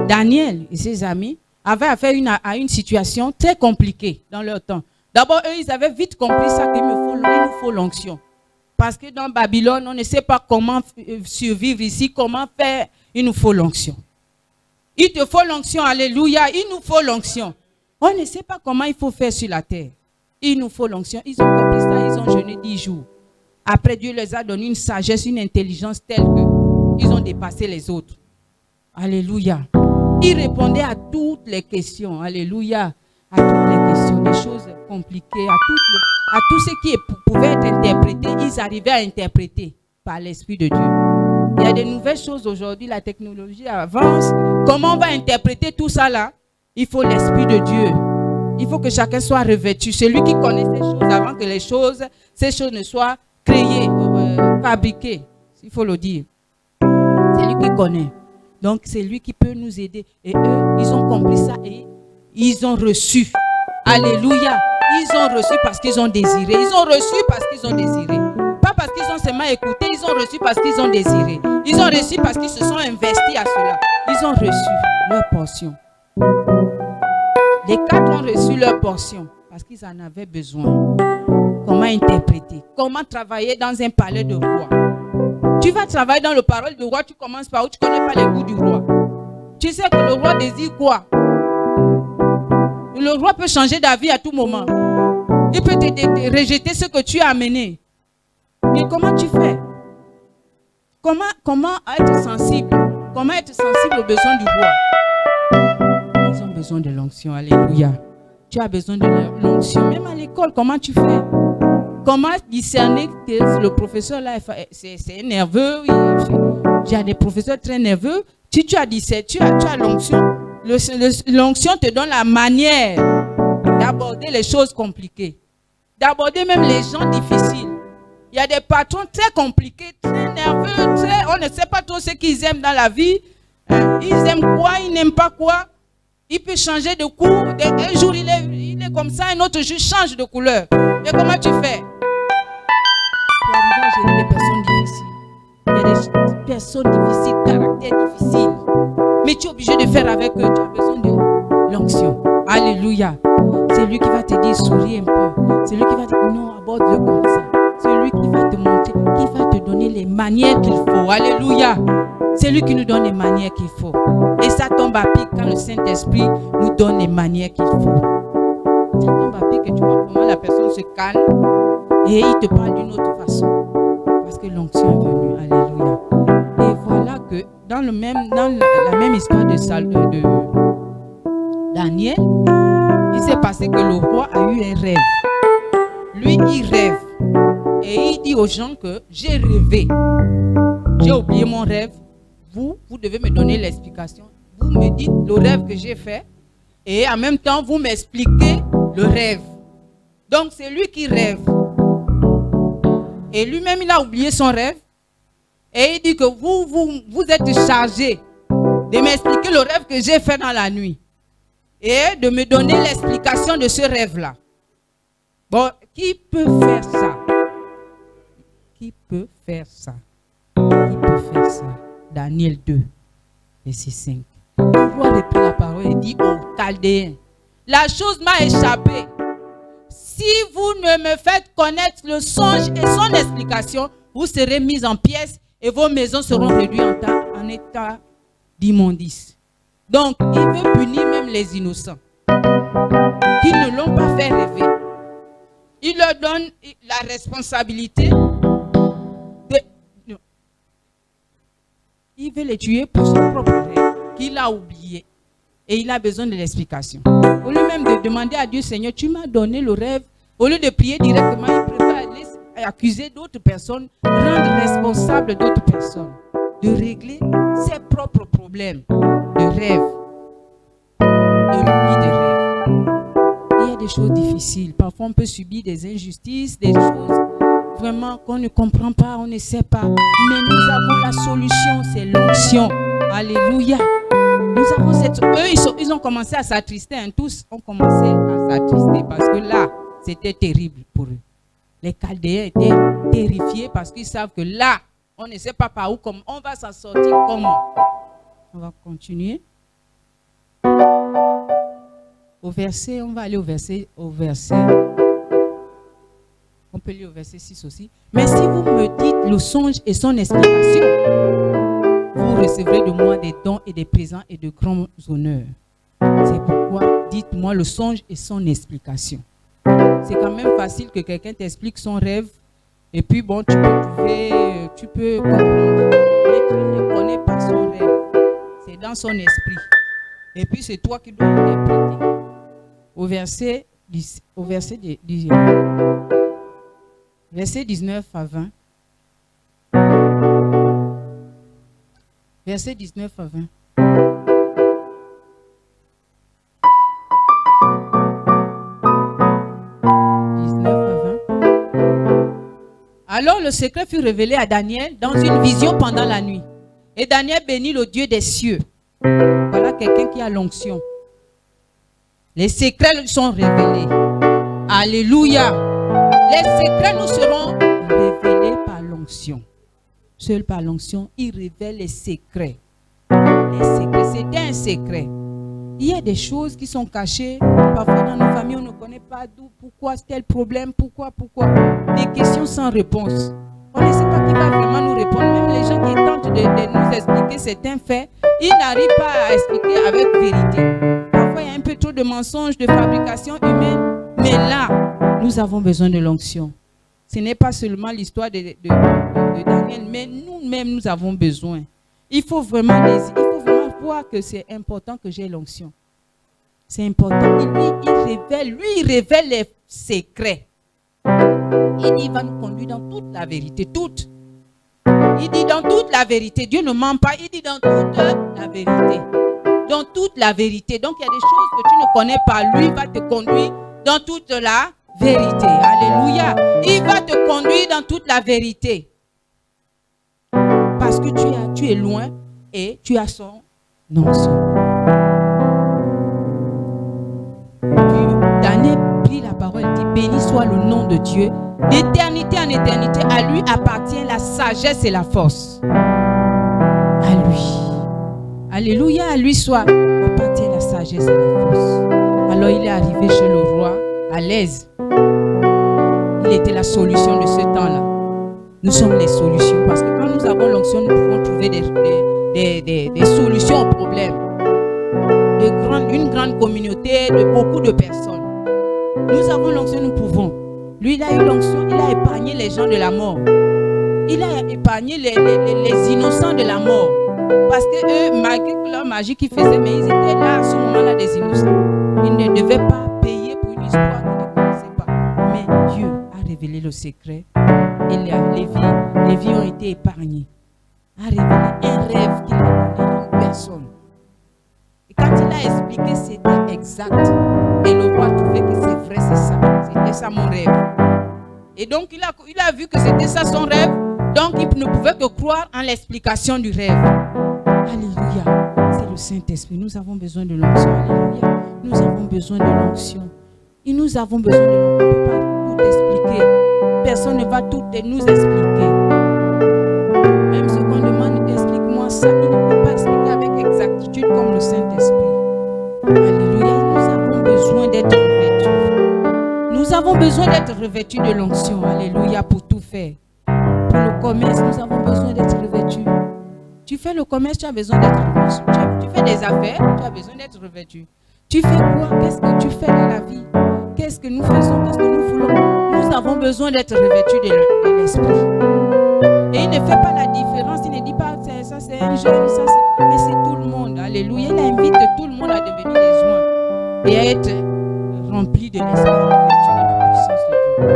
Daniel et ses amis avaient affaire à une situation très compliquée dans leur temps. D'abord, eux, ils avaient vite compris ça qu'il nous faut l'onction. Parce que dans Babylone, on ne sait pas comment survivre ici, comment faire, il nous faut l'onction. Il te faut l'onction, alléluia, il nous faut l'onction. On ne sait pas comment il faut faire sur la terre. Il nous faut l'onction. Ils ont compris ça, ils ont jeûné 10 jours. Après, Dieu les a donné une sagesse, une intelligence telle qu'ils ont dépassé les autres. Alléluia. Ils répondaient à toutes les questions. Alléluia. À toutes les questions, des choses compliquées, à tout ce qui pouvait être interprété, ils arrivaient à interpréter par l'Esprit de Dieu. Il y a de nouvelles choses aujourd'hui, la technologie avance. Comment on va interpréter tout ça là? Il faut l'Esprit de Dieu. Il faut que chacun soit revêtu. Celui qui connaît ces choses avant que ces choses ne soient créées, fabriquées, il faut le dire. C'est lui qui connaît. Donc c'est lui qui peut nous aider. Et eux, ils ont compris ça et ils ont reçu. Alléluia. Ils ont reçu parce qu'ils ont désiré. Ils ont reçu parce qu'ils ont désiré. Pas parce qu'ils ont seulement écouté, ils ont reçu parce qu'ils ont désiré. Ils ont reçu parce qu'ils se sont investis à cela. Ils ont reçu leur portion. Les 4 ont reçu leur portion parce qu'ils en avaient besoin. Comment interpréter? Comment travailler dans un palais de roi? Tu vas travailler dans le parole du roi, tu commences par où tu ne connais pas les goûts du roi. Tu sais que le roi désire quoi? Le roi peut changer d'avis à tout moment. Il peut te rejeter ce que tu as amené. Mais comment tu fais? Comment être sensible? Comment être sensible aux besoins du roi? Ils ont besoin de l'onction. Alléluia. Tu as besoin de l'onction. Même à l'école, comment tu fais? Comment discerner que le professeur là, c'est nerveux? Il y a des professeurs très nerveux. Si tu as l'onction. L'onction te donne la manière d'aborder les choses compliquées. D'aborder même les gens difficiles. Il y a des patrons très compliqués, très nerveux, on ne sait pas trop ce qu'ils aiment dans la vie. Ils aiment quoi, ils n'aiment pas quoi. Il peut changer de cours. Un jour, il est comme ça, un autre jour, il change de couleur. Mais comment tu fais? Tu arrives à gérer des personnes difficiles. Il y a des personnes difficiles, caractères difficiles. Mais tu es obligé de faire avec eux. Tu as besoin de l'onction. Alléluia. C'est lui qui va te dire, souris un peu. C'est lui qui va te dire, non, aborde-le comme ça. C'est lui qui va te montrer, qui va te donner les manières qu'il faut. Alléluia. C'est lui qui nous donne les manières qu'il faut. Et ça tombe à pic quand le Saint-Esprit nous donne les manières qu'il faut. Ça tombe à pic et tu vois comment la personne se calme et il te parle d'une autre façon. Parce que l'onction est venue. Alléluia. Et voilà que dans la même histoire de Daniel, il s'est passé que le roi a eu un rêve. Lui, il rêve. Et il dit aux gens que j'ai rêvé. J'ai oublié mon rêve. Vous devez me donner l'explication. Vous me dites le rêve que j'ai fait. Et en même temps, vous m'expliquez le rêve. Donc, c'est lui qui rêve. Et lui-même, il a oublié son rêve. Et il dit que vous êtes chargé de m'expliquer le rêve que j'ai fait dans la nuit. Et de me donner l'explication de ce rêve-là. Bon, qui peut faire ça? Qui peut faire ça? Qui peut faire ça. Daniel 2, verset 5. Le roi reprend la parole et dit aux Chaldéens, la chose m'a échappé. Si vous ne me faites connaître le songe et son explication, vous serez mis en pièces et vos maisons seront réduites en état d'immondice. Donc, il veut punir même les innocents qui ne l'ont pas fait rêver. Il leur donne la responsabilité de... Il veut les tuer pour son propre rêve qu'il a oublié. Et il a besoin de l'explication. Au lieu même de demander à Dieu, Seigneur, tu m'as donné le rêve. Au lieu de prier directement, il préfère aller accuser d'autres personnes, rendre responsable d'autres personnes, de régler ses propres problèmes de rêve, de lui de rêve. Il y a des choses difficiles. Parfois, on peut subir des injustices, des choses vraiment qu'on ne comprend pas, on ne sait pas. Mais nous avons la solution, c'est l'onction. Alléluia. Nous avons cette... Eux, ils ont commencé à s'attrister. Hein. Tous ont commencé à s'attrister parce que là, c'était terrible pour eux. Les Chaldéens étaient terrifiés parce qu'ils savent que là, on ne sait pas par où, comment. On va s'en sortir comment. On va continuer. On va aller au verset. On peut lire au verset 6 aussi. Mais si vous me dites le songe et son explication, vous recevrez de moi des dons et des présents et de grands honneurs. C'est pourquoi dites-moi le songe et son explication. C'est quand même facile que quelqu'un t'explique son rêve et puis bon, tu peux comprendre. Mais tu ne connais pas son rêve. C'est dans son esprit. Et puis c'est toi qui dois interpréter. Au verset 19 à 20. Verset 19 à 20. Alors le secret fut révélé à Daniel dans une vision pendant la nuit. Et Daniel bénit le Dieu des cieux. Voilà quelqu'un qui a l'onction. Les secrets lui sont révélés. Alléluia. Les secrets nous seront révélés par l'onction. Seul par l'onction, il révèle les secrets. Les secrets, c'était un secret. Il y a des choses qui sont cachées. Parfois dans nos familles, on ne connaît pas d'où, pourquoi, tel problème, pourquoi. Des questions sans réponse. On ne sait pas qui va vraiment nous répondre. Même les gens qui tentent de nous expliquer certains faits, ils n'arrivent pas à expliquer avec vérité. Parfois, il y a un peu trop de mensonges, de fabrication humaine. Mais là, nous avons besoin de l'onction. Ce n'est pas seulement l'histoire de Daniel, mais nous-mêmes, nous avons besoin. Il faut vraiment voir que c'est important que j'ai l'onction. C'est important. Il révèle les secrets. Il va nous conduire dans toute la vérité. Toute. Il dit dans toute la vérité. Dieu ne ment pas. Il dit dans toute la vérité. Dans toute la vérité. Donc il y a des choses que tu ne connais pas. Lui va te conduire dans toute la vérité. Alléluia. Il va te conduire dans toute la vérité. Parce que tu es loin et tu as son onction. Daniel prit la parole et dit, béni soit le nom de Dieu. D'éternité en éternité, à lui appartient la sagesse et la force. À lui. Alléluia, à lui soit appartient la sagesse et la force. Alors il est arrivé chez le roi à l'aise. Il était la solution de ce temps-là. Nous sommes les solutions parce que quand nous avons l'onction, nous pouvons trouver des solutions aux problèmes. Une grande communauté, de beaucoup de personnes. Nous avons l'onction, nous pouvons. Lui, il a eu l'onction, il a épargné les gens de la mort. Il a épargné les innocents de la mort. Parce que eux, malgré leur magie qu'ils faisaient, mais ils étaient là à ce moment-là des innocents. Ils ne devaient pas payer pour une histoire qu'ils ne connaissaient pas. Mais Dieu a révélé le secret. Et les vies ont été épargnées. A révélé un rêve qu'il a donné à une personne. Et quand il a expliqué, c'était exact. Et le roi trouvait que c'est vrai, c'est ça. C'était ça mon rêve. Et donc il a vu que c'était ça son rêve. Donc il ne pouvait que croire en l'explication du rêve. Alléluia. C'est le Saint-Esprit. Nous avons besoin de l'onction. Alléluia. Nous avons besoin de l'onction. Et nous avons besoin de l'onction. On ne peut pas tout expliquer. Personne ne va tout nous expliquer. Même ce qu'on demande revêtus comme le Saint-Esprit. Alléluia. Nous avons besoin d'être revêtus. Nous avons besoin d'être revêtus de l'onction. Alléluia, pour tout faire. Pour le commerce, nous avons besoin d'être revêtus. Tu fais le commerce, tu as besoin d'être revêtu. Tu fais des affaires, tu as besoin d'être revêtu. Tu fais quoi? Qu'est-ce que tu fais dans la vie? Qu'est-ce que nous faisons? Qu'est-ce que nous voulons? Nous avons besoin d'être revêtus de l'Esprit. Et il ne fait pas la différence. Il ne dit pas ça c'est un jeune, ça c'est... Mais c'est tout le monde. Alléluia. Il invite tout le monde à devenir des oins et à être remplis de l'Esprit, revêtus de la puissance de Dieu.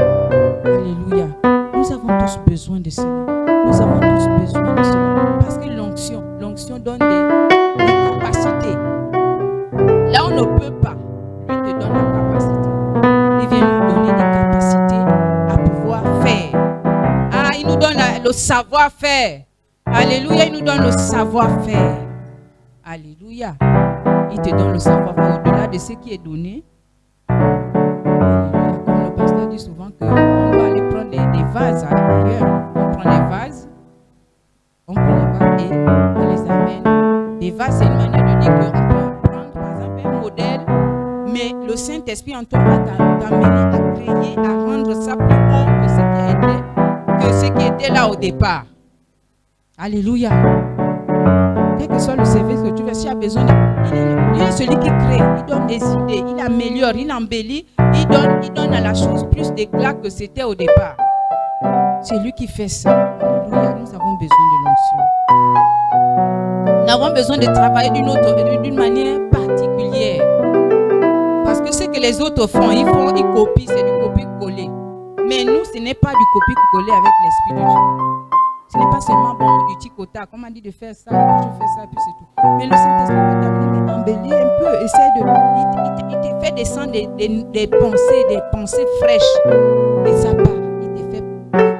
Alléluia. Nous avons tous besoin de cela. Nous avons tous besoin de cela. Parce que l'onction donne des capacités. Là on ne peut pas, lui te donne la capacité. Il vient nous donner des capacités à pouvoir faire. Ah, il nous donne le savoir-faire. Alléluia, il nous donne le savoir-faire. Alléluia. Il te donne le savoir-faire au-delà de ce qui est donné. Alléluia. Comme le pasteur dit souvent qu'on doit aller prendre des vases ailleurs. On prend les vases. On prend les vases et on les amène. Des vases, c'est une manière de dire qu'on peut prendre par exemple un modèle, mais le Saint-Esprit en toi va t'amener à créer, à rendre ça plus beau que ce qui était là au départ. Alléluia. Quel que soit le service que tu fais, si tu as besoin il est celui qui crée, il donne des idées, il améliore, il embellit, il donne à la chose plus d'éclat que c'était au départ. C'est lui qui fait ça. Alléluia, nous avons besoin de l'onction. Nous avons besoin de travailler d'une manière particulière. Parce que ce que les autres font, ils copient, c'est du copier-coller. Mais nous, ce n'est pas du copier-coller avec l'Esprit de Dieu. Ce n'est pas seulement bon du tic-au-tac. Comme on dit de faire ça, et puis je fais ça, et puis c'est tout. Mais le Saint-Esprit va t'amener, mais embellir un peu. Il te fait descendre des pensées fraîches. Et ça part.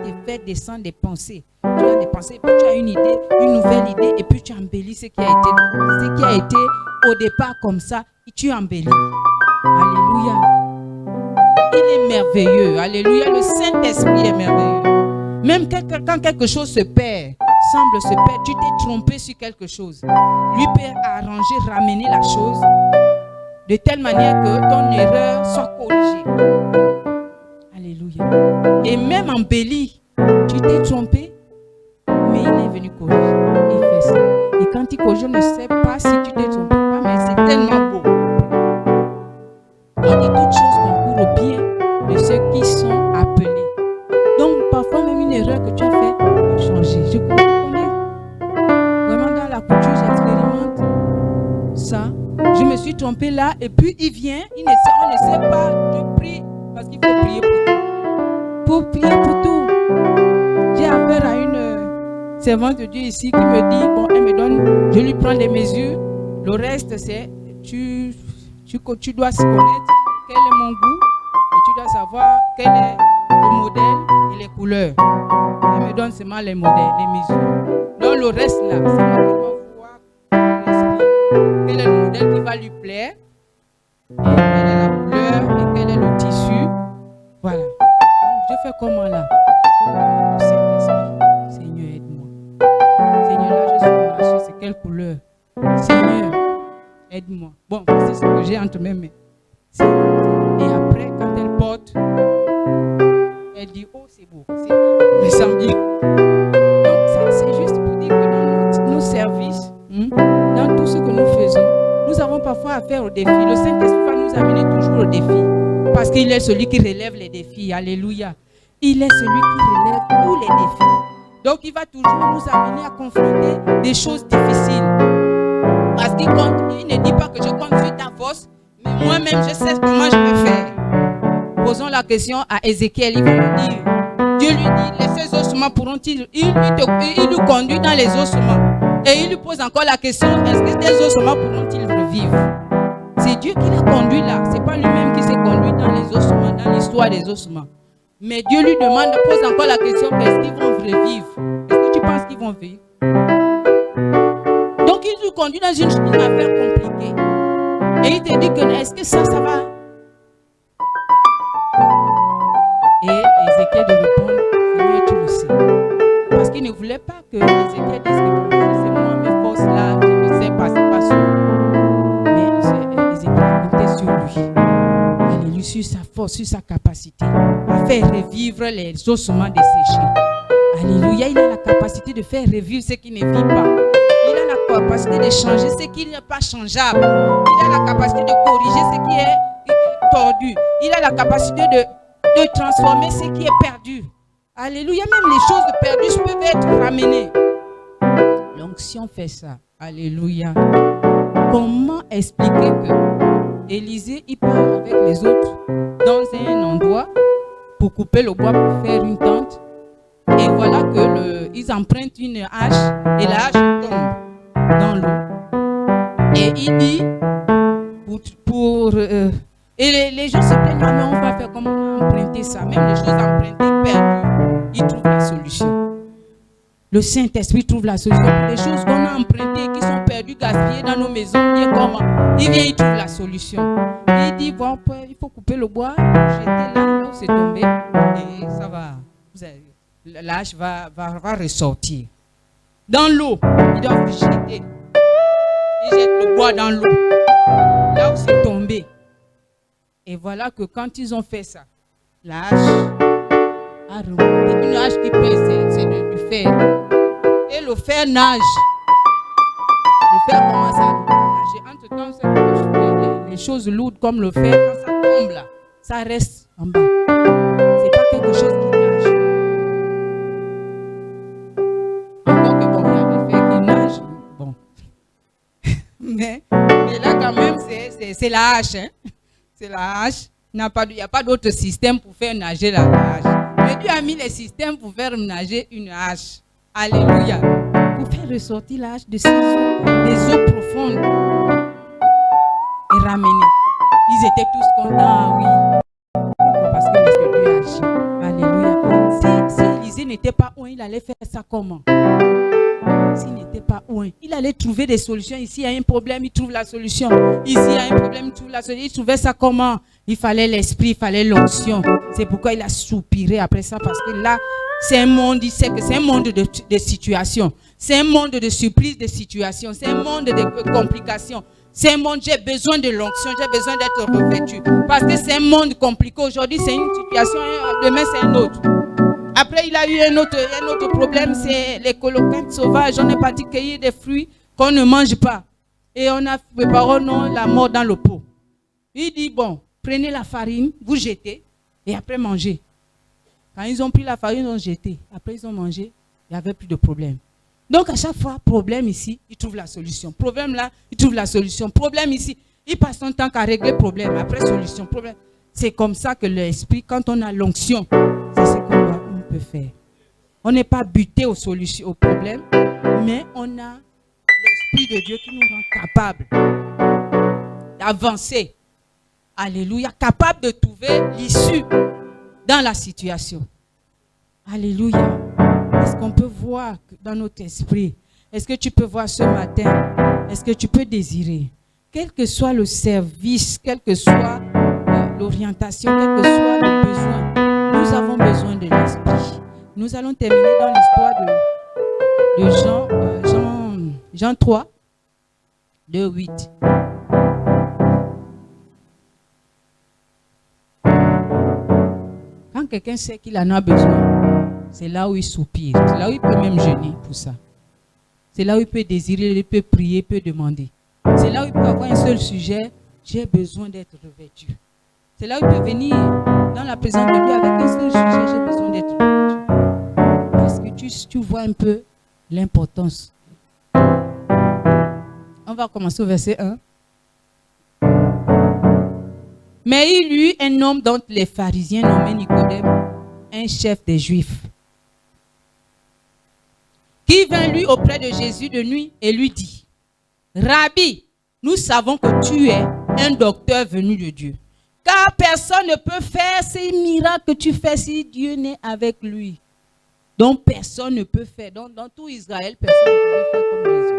Il te fait descendre des pensées. Tu as des pensées, et puis tu as une idée, une nouvelle idée, et puis tu embellis ce qui a été au départ comme ça, et tu embellis. Alléluia. Il est merveilleux. Alléluia. Le Saint-Esprit est merveilleux. Même quand quelque chose se perd, semble se perdre, tu t'es trompé sur quelque chose. Lui peut arranger, ramener la chose de telle manière que ton erreur soit corrigée. Alléluia. Et même embelli, tu t'es trompé, mais il est venu corriger. Il fait ça. Et quand il corrige, je ne sais pas si tu t'es trompé pas, mais c'est tellement beau. Il dit toutes choses concourent au bien de ceux qui sont appelés. Donc parfois même une erreur que tu as faite peut changer. Je connais vraiment dans la couture, j'expérimente ça. Je me suis trompée là et puis il vient, on ne sait pas, je prie parce qu'il faut prier pour tout. Pour prier pour tout. J'ai affaire à une servante de Dieu ici qui me dit, bon, elle me donne, je lui prends des mesures. Le reste c'est, tu dois se connaître quel est mon goût et tu dois savoir quel est le modèle et les couleurs. Elle me donne seulement les modèles, les mesures. Donc le reste là, c'est moi qui dois voir dans l'esprit quel est le modèle qui va lui plaire, et quelle est la couleur et quel est le tissu. Voilà. Donc je fais comment là? Saint-Esprit, Seigneur aide-moi. Seigneur là je suis marché, c'est quelle couleur? Seigneur, aide-moi. Bon, c'est ce que j'ai entre mes mains. Et après, quand elle porte, elle dit, oh c'est beau, me semble bien. Donc c'est juste pour dire que dans nos services, dans tout ce que nous faisons, nous avons parfois affaire aux défis. Le Saint-Esprit va nous amener toujours aux défis. Parce qu'il est celui qui relève les défis. Alléluia. Il est celui qui relève tous les défis. Donc il va toujours nous amener à confronter des choses difficiles. Parce qu'il ne dit pas que je compte sur ta force, mais moi-même je sais comment je vais faire. Posons la question à Ézéchiel, il va nous dire, Dieu lui dit, ces ossements pourront-ils, il nous conduit dans les ossements. Et il lui pose encore la question, est-ce que tes ossements pourront-ils revivre? C'est Dieu qui l'a conduit là, c'est pas lui-même qui s'est conduit dans les ossements, dans l'histoire des ossements. Mais Dieu lui demande, pose encore la question, est-ce qu'ils vont revivre? Est-ce que tu penses qu'ils vont vivre? Donc il nous conduit dans une affaire compliquée. Et il te dit que est-ce que ça va? Et Ézéchiel de répondre, Seigneur, tu le sais. Parce qu'il ne voulait pas que Ézéchiel dise que c'est moi, mes forces là, je ne sais pas, c'est pas sûr. sur sa force, sur sa capacité à faire revivre les ossements desséchés. Alléluia, il a la capacité de faire revivre ce qui ne vit pas. Il a la capacité de changer ce qui n'est pas changeable. Il a la capacité de corriger ce qui est tordu. Il a la capacité de transformer ce qui est perdu. Alléluia, même les choses perdues peuvent être ramenées. L'onction fait ça. Alléluia. Comment expliquer que Élisée, il part avec les autres dans un endroit pour couper le bois pour faire une tente. Et voilà que ils empruntent une hache et la hache tombe dans l'eau. Et il dit, et les gens se plaignent, mais on va faire comment on a emprunté ça. Même les choses empruntées, perdues, ils trouvent la solution. Le Saint-Esprit trouve la solution. Les choses qu'on a empruntées, qui sont perdues, gaspillées dans nos maisons, il vient, il trouve la solution. Il dit, bon, il faut couper le bois, jeter là où c'est tombé, et ça va. La hache va ressortir. Dans l'eau, ils doivent jeter. Ils jettent le bois dans l'eau, là où c'est tombé. Et voilà que quand ils ont fait ça, la hache a remonté. Une hache qui pèse, c'est du fer. Et le fer nage. Le fer commence à nager. Entre-temps, les choses lourdes comme le fer, quand ça tombe là, ça reste en bas. C'est pas quelque chose qui nage. Encore que bon, il y a le fer qui nage. Bon. mais là quand même, c'est la hache. Hein? C'est la hache. Il n'y a pas d'autre système pour faire nager la hache. Mais Dieu a mis les systèmes pour faire nager une hache. Alléluia. Pour faire ressortir la hache de ces eaux, des eaux profondes. Et ramener. Ils étaient tous contents, oui. Pourquoi? Parce que Dieu agit. Alléluia. Si Élisée n'était pas loin, il allait faire ça comment? S'il n'était pas loin, il allait trouver des solutions. Ici, il y a un problème, il trouve la solution. Ici, il y a un problème, il trouve la solution. Il trouvait ça comment? Il fallait l'esprit, il fallait l'onction. C'est pourquoi il a soupiré après ça, parce que là, c'est un monde, il sait que c'est un monde de situations. C'est un monde de surprises de situations. C'est un monde de complications. C'est un monde, j'ai besoin de l'onction, j'ai besoin d'être revêtu. Parce que c'est un monde compliqué. Aujourd'hui, c'est une situation, demain, c'est un autre. Après, il a eu un autre problème, c'est les coloquintes sauvages. On est parti cueillir des fruits qu'on ne mange pas. Et on a préparé la mort dans le pot. Il dit, bon, prenez la farine, vous jetez, et après mangez. Quand ils ont pris la farine, ils ont jeté. Après, ils ont mangé, il n'y avait plus de problème. Donc, à chaque fois, problème ici, ils trouvent la solution. Problème là, ils trouvent la solution. Problème ici, ils passent son temps qu'à régler problème. Après, solution, problème. C'est comme ça que l'esprit, quand on a l'onction, c'est ce qu'on peut faire. On n'est pas buté aux solutions, aux problèmes, mais on a l'Esprit de Dieu qui nous rend capable d'avancer. Alléluia. Capable de trouver l'issue dans la situation. Alléluia. Est-ce qu'on peut voir dans notre esprit? Est-ce que tu peux voir ce matin? Est-ce que tu peux désirer? Quel que soit le service, quelle que soit l'orientation, quel que soit le besoin, nous avons besoin de l'esprit. Nous allons terminer dans l'histoire de Jean 3, de 8. Quand quelqu'un sait qu'il en a besoin, c'est là où il soupire. C'est là où il peut même jeûner pour ça. C'est là où il peut désirer, il peut prier, il peut demander. C'est là où il peut avoir un seul sujet. J'ai besoin d'être revêtu. C'est là où il peut venir dans la présence de Dieu avec un seul sujet. J'ai besoin d'être revêtu. Parce que tu vois un peu l'importance. On va commencer au verset 1. Mais il y eut un homme d'entre les pharisiens nommé Nicodème, un chef des Juifs, qui vint lui auprès de Jésus de nuit et lui dit, Rabbi, nous savons que tu es un docteur venu de Dieu, car personne ne peut faire ces miracles que tu fais si Dieu n'est avec lui. Donc personne ne peut faire. Donc dans tout Israël, personne ne pouvait faire comme Jésus.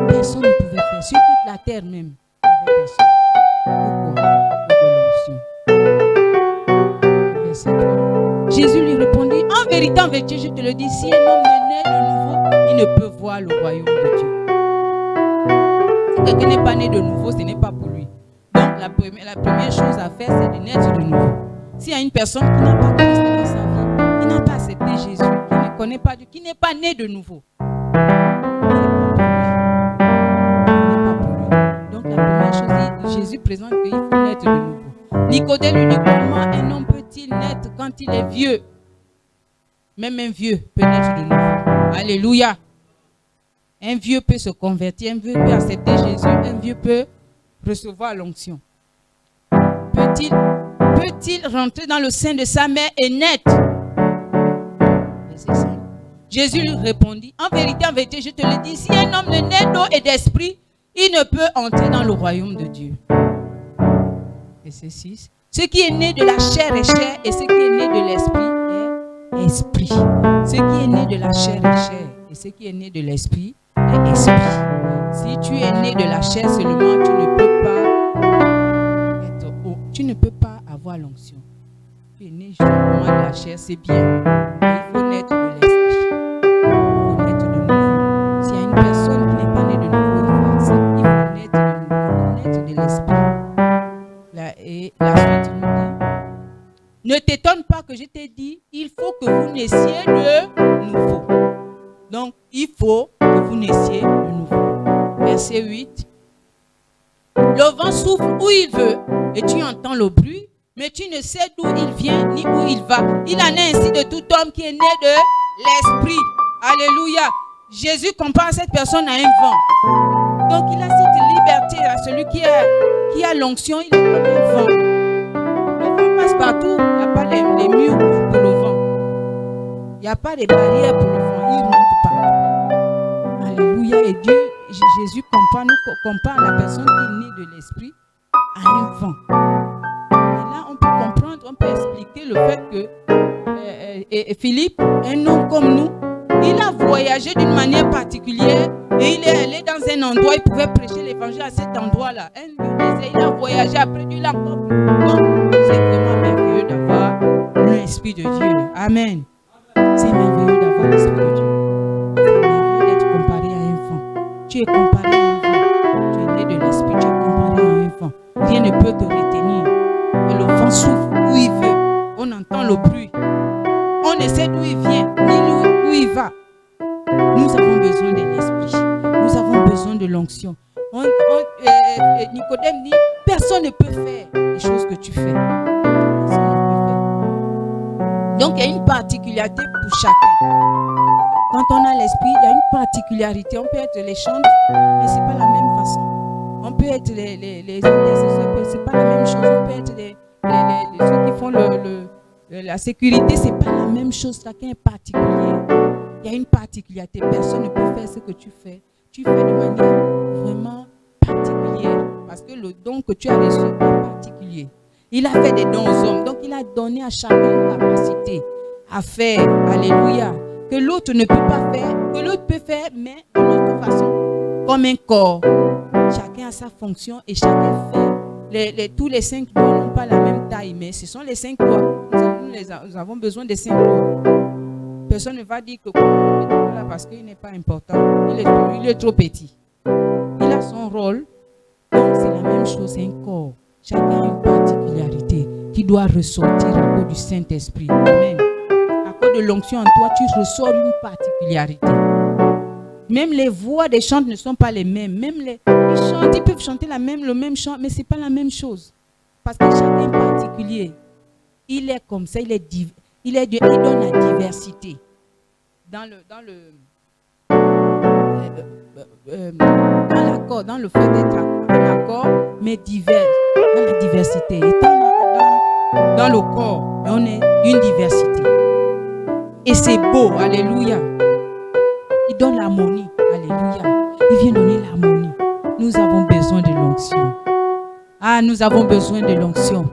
Personne ne pouvait faire. Sur toute la terre même, il n'y avait personne. Pourquoi? Verset 3. Jésus lui répondit, en vérité, je te le dis, si un homme ne naît de nouveau, il ne peut voir le royaume de Dieu. Si quelqu'un n'est pas né de nouveau, ce n'est pas pour lui. Donc la première chose à faire, c'est de naître de nouveau. S'il y a une personne qui n'a pas Christ dans sa vie, qui n'a pas accepté Jésus, qui ne connaît pas Dieu, qui n'est pas né de nouveau, donc la première chose, Jésus présente qu'il faut naître de nouveau. Nicodème lui dit, comment un homme peut-il naître quand il est vieux? Même un vieux peut naître de nouveau. Alléluia. Un vieux peut se convertir, un vieux peut accepter Jésus, un vieux peut recevoir l'onction. Peut-il rentrer dans le sein de sa mère et naître? Jésus lui répondit, en vérité, je te le dis, si un homme ne naît d'eau et d'esprit, il ne peut entrer dans le royaume de Dieu. Verset 6. Ce qui est né de la chair est chair, et ce qui est né de l'esprit est esprit. Ce qui est né de la chair est chair, et ce qui est né de l'esprit est esprit. Si tu es né de la chair seulement, tu ne peux pas avoir l'onction. Tu es né justement de la chair, c'est bien. Mais il faut naître de l'esprit. Il faut naître de nouveau. S'il y a une personne qui n'est pas née de nouveau, il faut naître de nouveau. Il faut naître de l'esprit. Et la suite nous dit, ne t'étonne pas que je t'ai dit, il faut que vous naissiez de nouveau. Donc, il faut que vous naissiez de nouveau. Verset 8. Le vent souffle où il veut et tu entends le bruit, mais tu ne sais d'où il vient ni où il va. Il en est ainsi de tout homme qui est né de l'esprit. Alléluia. Jésus compare cette personne à un vent. Donc il a cette liberté à celui qui a l'onction, il est comme un vent. Le vent passe partout. Il n'y a pas les murs pour le vent. Il n'y a pas de barrières pour le vent. Il rentre partout. Alléluia. Et Dieu, Jésus compare la personne qui est née de l'esprit à un vent. Et là, on peut comprendre, on peut expliquer le fait que Philippe, un homme comme nous, il a voyagé d'une manière particulière et il est allé dans un endroit, il pouvait prêcher l'évangile à cet endroit-là. Il a voyagé, après Dieu, il a encore. Donc, c'est vraiment merveilleux d'avoir l'Esprit de Dieu. Amen. C'est merveilleux d'avoir l'Esprit de Dieu. C'est merveilleux d'être comparé à un vent. Tu es comparé à un vent. Tu es né de l'Esprit, tu es comparé à un vent. Rien ne peut te retenir. Et le vent souffle où il veut. On entend le bruit. On ne sait d'où il vient, ni où il va. Nous avons besoin de l'esprit. Nous avons besoin de l'onction. Nicodème dit, personne ne peut faire les choses que tu fais. Personne ne peut faire. Donc, il y a une particularité pour chacun. Quand on a l'esprit, il y a une particularité. On peut être les chantres, mais ce n'est pas la même façon. On peut être les intercesseurs, ce n'est pas la même chose. On peut être ceux qui font la sécurité, ce n'est pas la même chose. Chacun est particulier. Il y a une particularité. Personne ne peut faire ce que tu fais. Tu fais de manière vraiment particulière. Parce que le don que tu as reçu est particulier. Il a fait des dons aux hommes. Donc, il a donné à chacun une capacité à faire. Alléluia. Que l'autre ne peut pas faire. Que l'autre peut faire, mais d'une autre façon. Comme un corps. Chacun a sa fonction et chacun fait. Tous les 5 doigts n'ont pas la même taille, mais ce sont les 5 doigts. Nous avons besoin des 5 doigts. Personne ne va dire que voilà, parce qu'il n'est pas important. Il est trop petit. Il a son rôle. Donc c'est la même chose, c'est un corps. Chacun a une particularité qui doit ressortir à cause du Saint-Esprit. Amen. À cause de l'onction en toi, tu ressors une particularité. Même les voix des chants ne sont pas les mêmes. Même ils peuvent chanter le même chant, mais ce n'est pas la même chose. Parce que chacun est particulier. Il est comme ça, il donne la diversité. Dans l'accord, dans le fait d'être un accord, mais divers. Dans la diversité. Dans le corps, on est d'une diversité. Et c'est beau, alléluia. Il donne l'harmonie, alléluia. Il vient donner l'harmonie. Nous avons besoin de l'onction. Ah, nous avons besoin de l'onction.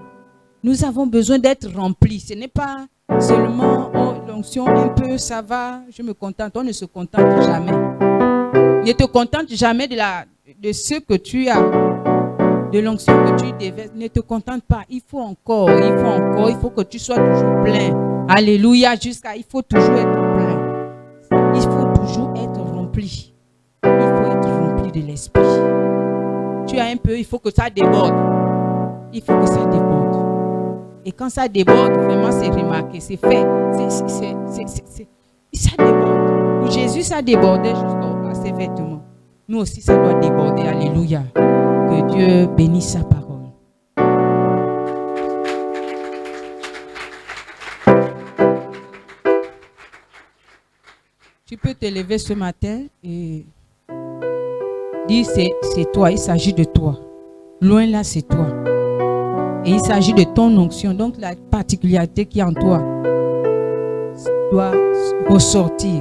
Nous avons besoin d'être remplis. Ce n'est pas seulement l'onction un peu, ça va, je me contente. On ne se contente jamais. Ne te contente jamais de ce que tu as, de l'onction que tu déverses. Ne te contente pas. Il faut encore. Il faut que tu sois toujours plein. Alléluia. Il faut toujours être plein. Il faut toujours être rempli. Il faut être rempli de l'esprit. Tu as un peu, il faut que ça déborde. il faut que ça déborde. Et quand ça déborde, vraiment, c'est remarqué, c'est fait. Ça déborde. Pour Jésus, ça débordait jusqu'à ses vêtements. Nous aussi, ça doit déborder. Alléluia. Que Dieu bénisse sa parole. Tu peux te lever ce matin et dire c'est toi, il s'agit de toi. Loin là, c'est toi. Et il s'agit de ton onction. Donc la particularité qui est en toi doit ressortir.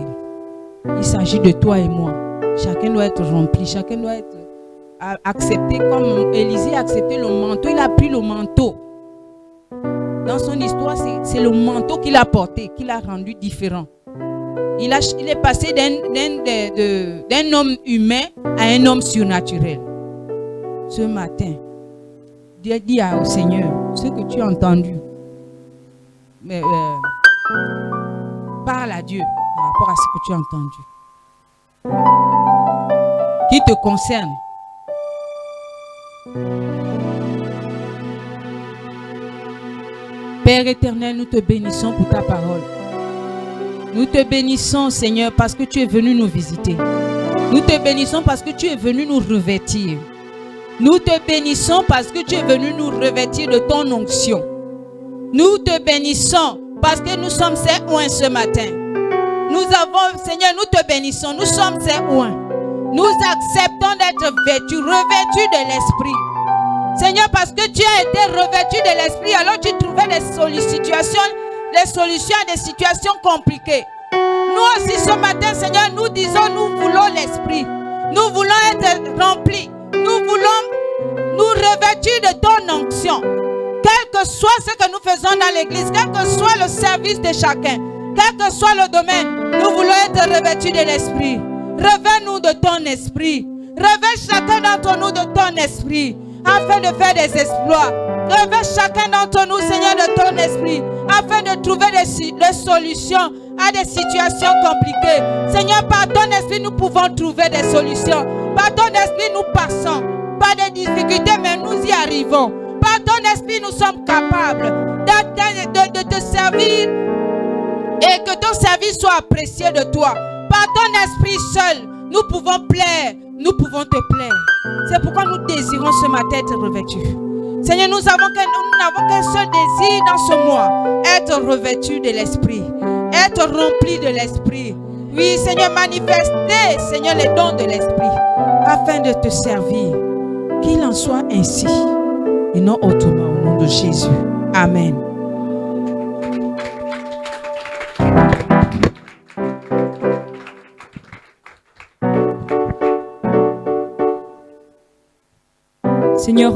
Il s'agit de toi et moi. Chacun doit être rempli. Chacun doit être accepté comme Élisée a accepté le manteau. Il a pris le manteau. Dans son histoire, c'est le manteau qu'il a porté, qui l'a rendu différent. Il est passé d'un homme humain à un homme surnaturel. Ce matin, dis au Seigneur ce que tu as entendu. Mais, parle à Dieu par rapport à ce que tu as entendu. Qui te concerne. Père éternel, nous te bénissons pour ta parole. Nous te bénissons, Seigneur, parce que tu es venu nous visiter. Nous te bénissons parce que tu es venu nous revêtir. Nous te bénissons parce que tu es venu nous revêtir de ton onction. Nous te bénissons parce que nous sommes ces oins ce matin. Seigneur, nous te bénissons. Nous sommes ces oins. Nous acceptons d'être vêtus, revêtus de l'Esprit. Seigneur, parce que tu as été revêtu de l'Esprit, alors tu trouvais les solutions à des situations compliquées. Nous aussi ce matin, Seigneur, nous disons, nous voulons l'Esprit. Nous voulons être remplis. Nous voulons nous revêtir de ton onction. Quel que soit ce que nous faisons dans l'église, quel que soit le service de chacun, quel que soit le domaine, nous voulons être revêtus de l'Esprit. Revêt-nous de ton esprit. Revêt chacun d'entre nous de ton esprit, afin de faire des exploits. Revêt chacun d'entre nous, Seigneur, de ton esprit, afin de trouver des solutions à des situations compliquées. Seigneur, par ton esprit, nous pouvons trouver des solutions. Par ton esprit, nous passons. Pas de difficultés, mais nous y arrivons. Par ton esprit, nous sommes capables de te servir et que ton service soit apprécié de toi. Par ton esprit seul, nous pouvons plaire, nous pouvons te plaire. C'est pourquoi nous désirons ce matin être revêtus. Seigneur, nous n'avons qu'un seul désir dans ce mois, être revêtus de l'Esprit, être remplis de l'Esprit. Oui, Seigneur, manifester, Seigneur, les dons de l'Esprit, afin de te servir. Qu'il en soit ainsi, et non autrement, au nom de Jésus. Amen. Seigneur,